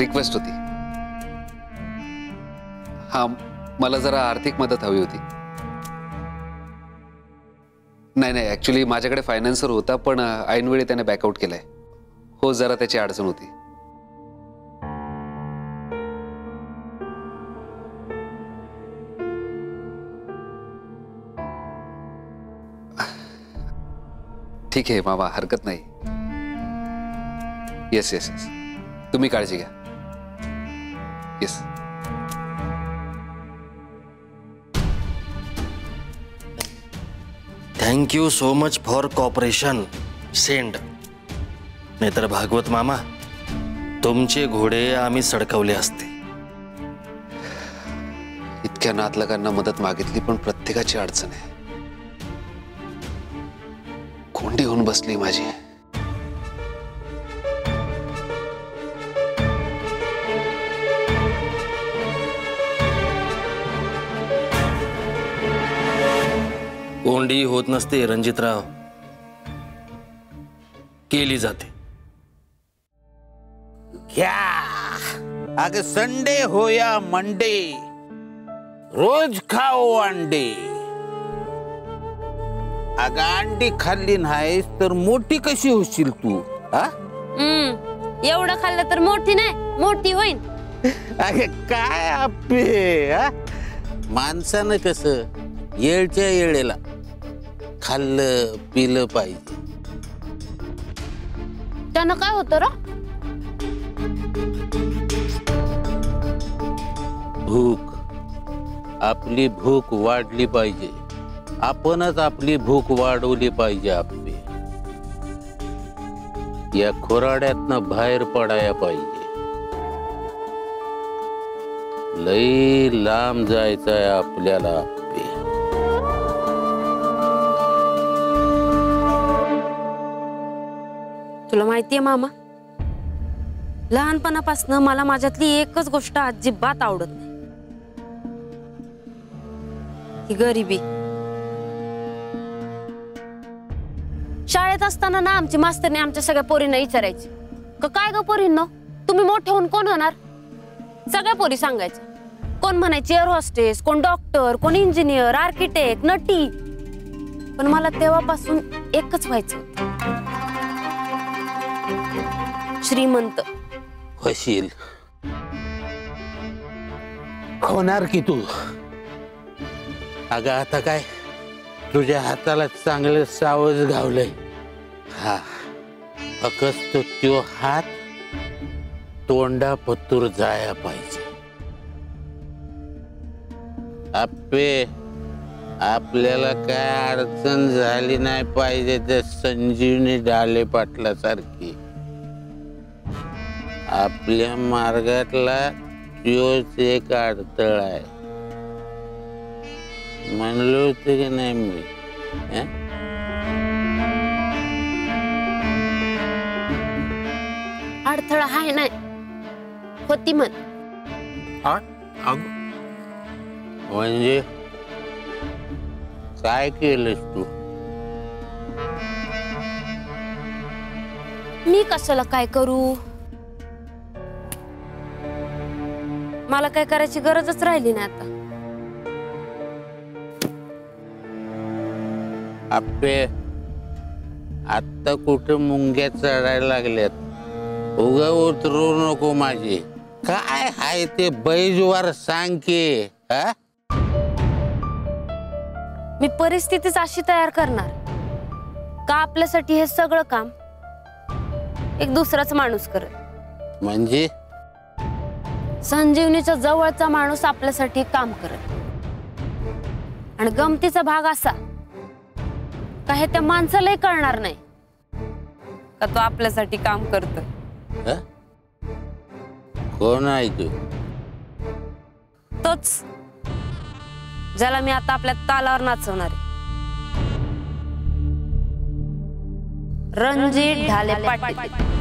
Request होती। हा, मला जरा आर्थिक मदत हवी होती। नाही, ऍक्च्युली माझ्याकडे फायनान्सर होता, पण ऐनवेळी त्याने बॅकआउट केलाय। हो, जरा त्याची अडचण होती। ठीक आहे मामा, हरकत नाही। येस येस येस, तुम्ही काळजी घ्या। Yes. Thank you so much for cooperation. Send. नाहीतर भागवत मामा, तुमचे घोडे आम्ही सडकवले असते। इतक्या नातलगांना मदत मागितली, पण प्रत्येकाची अडचण आहे। कोंडी होऊन बसली माझी। कोंडी होत नसते रणजितराव, केली जाते। क्या अगर संडे हो या मंडे, रोज खाओ अंडे। अगं अंडी खाल्ली नाहीस तर मोठी कशी होशील तू? एवढं खाल्लं तर मोठी नाही, मोठी होईल। अगं काय आपे, माणसानं कसं येळच्या येळेला खाल्लं पिलं पाहिजे। त्यानं काय होतं रा? भूक, आपली भूक वाढली पाहिजे। आपणच आपली भूक वाढवली पाहिजे। आपली या खोराड्यातनं बाहेर पडाया पाहिजे। लई लांब जायचंय आपल्याला। आपले तुला माहितीये मामा, लहानपणापासून मला माझ्यातली एकच गोष्ट अजिबात आवडत नाही, ही गरिबी। शाळेत असताना ना आमची मास्तरने आमच्या सगळ्या पोरींना विचारायची, काय ग पोरींनो, तुम्ही मोठे होऊन कोण होणार? सगळ्या पोरी सांगायच्या, कोण म्हणायची एअर हॉस्टेस, कोण डॉक्टर, कोण इंजिनियर, आर्किटेक्ट, नटी। पण मला तेव्हापासून एकच व्हायचं होतं, श्रीमंत। होशील, होणार की तू। अगं आता काय, तुझ्या हाताला चांगलं सावज घावलंय। हा, फक्त तो हात तोंडा पत्तूर जाया पाहिजे। आपे, आपल्याला काय अडचण झाली नाही पाहिजे त्या संजीवनी डाले पाटला सारखी। आपल्या मार्गातला तोच एक अडथळा आहे, म्हणलो होतं की नाही मी? अडथळा आहे नाही, होती म्हण। म्हणजे काय केलंस तू? मी कशाला काय करू? मला काय करायची गरजच राहिली नाही आता। आपे, आता कुठं मुंग्या चढायला लागल्यात, उगा उतरू नको माझी। काय हाय ते बैजवार सांग की। मी परिस्थितीच अशी तयार करणार का आपल्यासाठी हे सगळं काम एक दुसराच माणूस करत? म्हणजे संजीवनीच्या जवळचा माणूस आपल्यासाठी काम करत। आणि गमतीचा भाग असा का हे त्या माणसालाही कळणार नाही का तो आपल्यासाठी काम करतोय। कोण आहे तू? तोच ज्याला मी आता आपल्या तालावर नाचवणार आहे, रणजित ढाले पाटील।